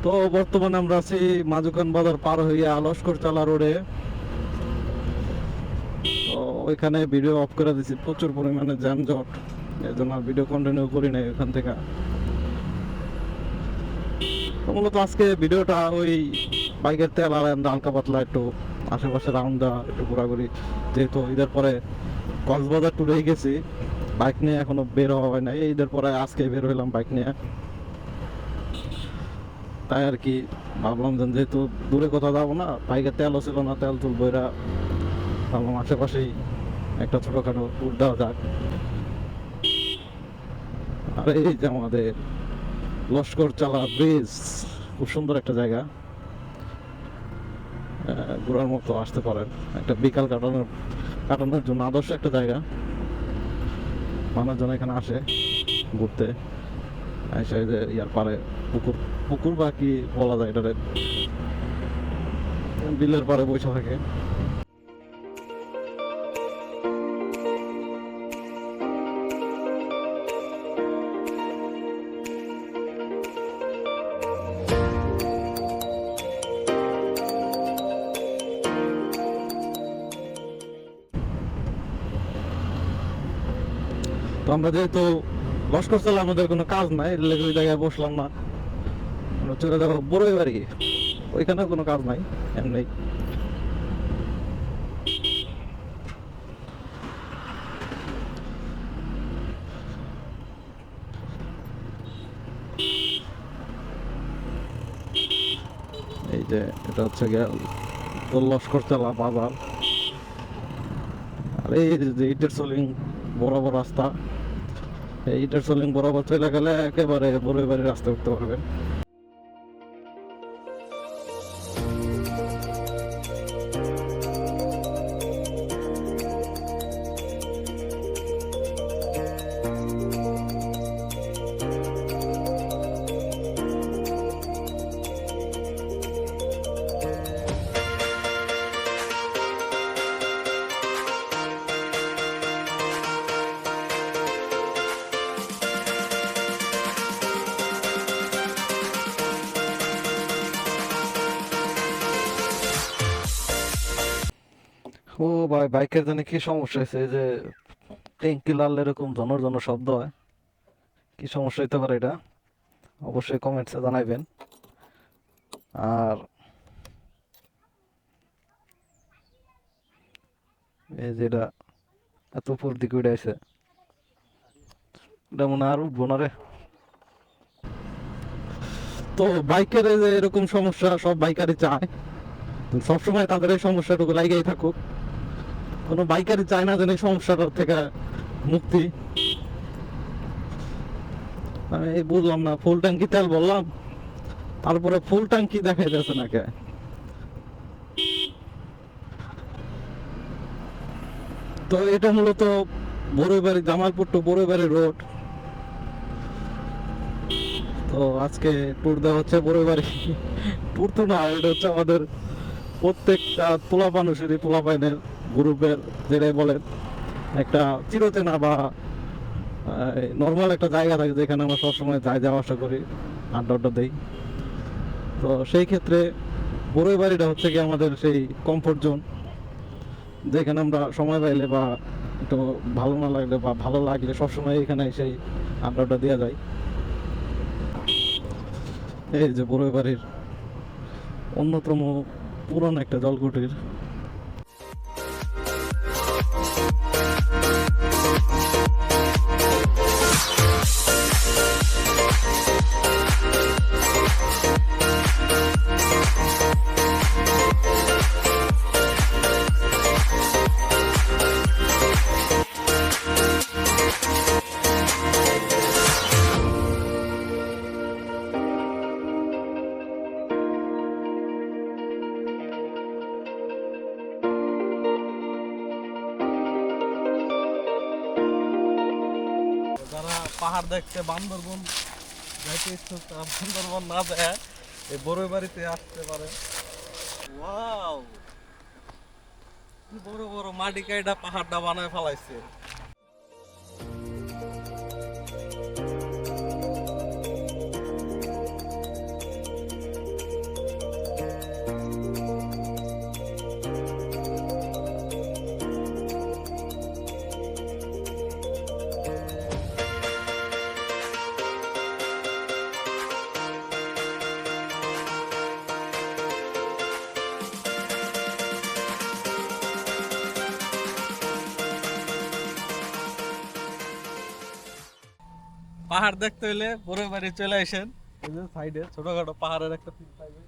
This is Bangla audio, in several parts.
তো বর্তমানে আমরা আছি মাজুকান বাজার পার হইয়া লস্কর চালা রোডে। তো ওইখানে ভিডিও অফ করে দিছি, প্রচুর পরিমাণে যানজট, এই জন্য ভিডিও কন্টিনিউ করি নাই ওইখান থেকে। তো মূলত আজকে ভিডিওটা ওই বাইকের তেল আর হালকা পাতলা একটু আশেপাশে রাউন্ড দেওয়া, একটু ঘোরাঘুরি, যেহেতু ঈদের পরে কক্সবাজার ট্যুরে গেছি, বাইক নিয়ে এখনো বের হওয়া হয় নাই। ঈদের পরে আজকে বের হইলাম বাইক নিয়ে, তাই আর কি ভাবলাম যে যেহেতু দূরে কোথাও যাবো না, বাইকের তেলও ছিল না, তেল তুলবো, এরা ভাবলাম আশেপাশেই একটা ছোটখাটো ট্যুর দেওয়া যাক। আর এই যে আমাদের লস্কর চালা ব্রিজ, খুব সুন্দর একটা জায়গা, ঘোরার মতো, আসতে পারেন। একটা বিকাল কাটানোর জন্য আদর্শ একটা জায়গা, মানুষজন এখানে আসে ঘুরতে, এসে যে ইয়ার পারে পুকুর পুকুর বা কি বলা যায় এটারে, বিলের পারে বসে থাকে। তো আমরা যেহেতু লস্কর চালা, আমাদের কোনো কাজ নাই, ওই জায়গায় বসলাম না, চলে যাবো বড়ই বাড়ি, ওইখানে কোনো কাজ নাই, এমনি। এই যে এটা হচ্ছে গিয়ে লস্কর চালা বাজার। আর এই যে ইটের সোলিং বরাবর রাস্তা, এই ইটের সোলিং বরাবর চলে গেলে একেবারে বড়ই বাড়ির রাস্তা উঠতে পারবেন। ও ভাই, বাইকের জানি কি সমস্যা হয়েছে, এই যে ট্যাঙ্কি লাল এরকম জনর জনর শব্দ হয়, কি সমস্যা হইতে পারে এটা অবশ্যই কমেন্টসে জানাইবেন। আর এই যেটা এত উপর দিকে উঠে আছে, এটা মনে হয় আর উঠবো না রে। তো বাইকের এই যে এরকম সমস্যা সব বাইকারই চায়, সবসময় তাদের এই সমস্যাটুকু লাগেই থাকুক, কোনো বাইকারই চায় না যেন এই সমস্যাটার থেকে মুক্তি। আমি বুঝলাম না, ফুল ট্যাঙ্কি তেল বললাম, তারপরে ফুল ট্যাঙ্কি দেখাই যাচ্ছে না কে। তো এটা মূলত বড়ইবাড়ি, জামালপুর টু বড়ইবাড়ি রোড। তো আজকে ট্যুর দেওয়া হচ্ছে বড়ইবাড়ি, ট্যুর তো না, এটা হচ্ছে আমাদের প্রত্যেকটা পোলা মানুষেরই, পোলা পাইনের গ্রুপের, যেটাই বলেন, একটা চিরচেনা বা নর্মাল একটা জায়গা থাকে যেখানে আমরা সবসময় যাওয়া আসা করি, আড্ডা দেই। তো সেই ক্ষেত্রে বড়ইবাড়িটা হচ্ছে কি আমাদের সেই কমফোর্ট জোন, যেখানে আমরা সময় পাইলে বা একটু ভালো না লাগলে বা ভালো লাগলে সবসময় এখানে সেই আড্ডাটা দেওয়া যায়। এই যে বড়ইবাড়ির অন্যতম পুরনো একটা জলকুটির। যারা পাহাড় দেখতে বান্দরবন যাইতে ইচ্ছুক, তারা বান্দরবন না যায় এই বড়ইবাড়িতে আসতে পারে। ওয়াও, কি বড় বড় মাটি কাইটা পাহাড়টা বানায় ফেলাইছে। পাহাড় দেখতে হইলে বড় বাড়ি চলে আসেন, এই যে সাইডে ছোটখাটো পাহাড়ের একটা ফিল পাইবেন।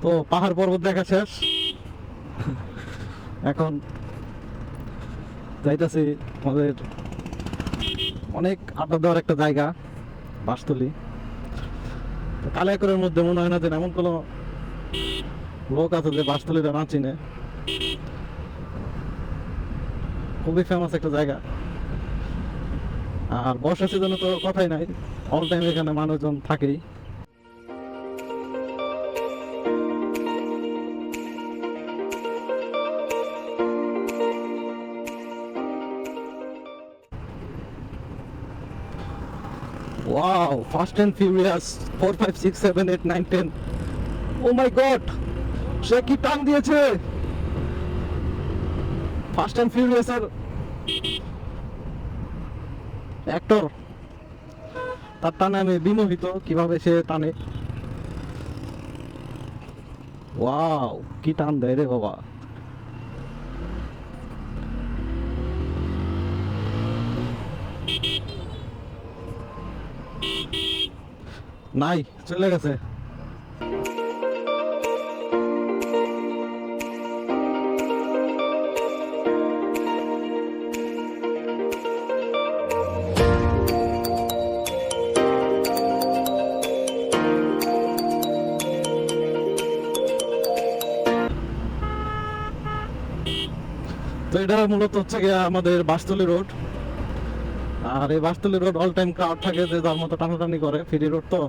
তো পাহাড় পর্বত দেখা শেষ, এখন যাইতাছি আমাদের অনেক আড্ডা দেওয়ার একটা জায়গা, বাসতলী। কালিয়াকৈরের মধ্যে মনে হয় না যে এমন কোনো লোক আছে যে বাসতলীটা না চিনে। খুবই ফেমাস একটা জায়গা, আর বর্ষা সিজনে তো কথাই নাই, অল টাইম এখানে মানুষজন থাকেই। Wow, Fast and Furious 4, 5, 6, 7, 8, 9, 10. Oh my god! সে কি টান দিয়েছে! ফাস্ট অ্যান্ড ফিউরিয়াস এর অ্যাক্টর, তার টানে আমি বিমোহিত, কিভাবে সে টানে। ওয়াও, কি টান দেয় রে বাবা! নাই, চলে গেছে। তো এটা মূলত হচ্ছে গিয়ে আমাদের বাসতলী রোড, আর এই Bastali road all time crowd থাকে, যে যার মতো টানাটানি করে, ফ্রি রোড তো।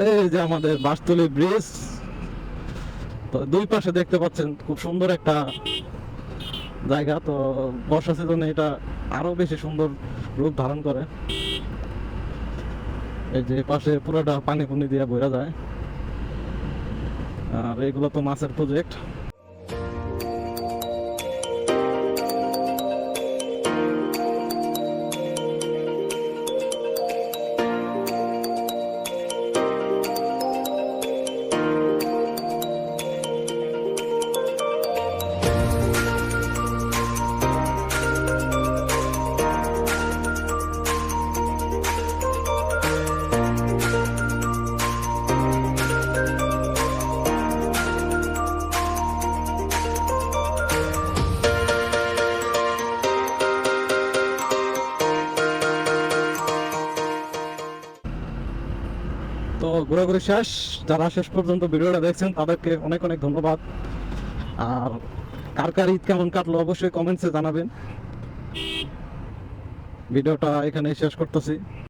এই যে আমাদের বাসতলী ব্রিজ, তো দুই পাশে দেখতে পাচ্ছেন খুব সুন্দর একটা জায়গা। তো বর্ষা সিজনে এটা আরো বেশি সুন্দর রূপ ধারণ করে। এই যে পাশে পুরোটা পানি পুনি দিয়ে বইরা যায়, আর এগুলো তো মাছের প্রজেক্ট। তো ঘোরাঘুরি শেষ, যারা শেষ পর্যন্ত ভিডিওটা দেখছেন তাদেরকে অনেক অনেক ধন্যবাদ। আর কার কার ঈদ কেমন কাটলো অবশ্যই কমেন্টসে জানাবেন। ভিডিওটা এখানে শেষ করতেছি।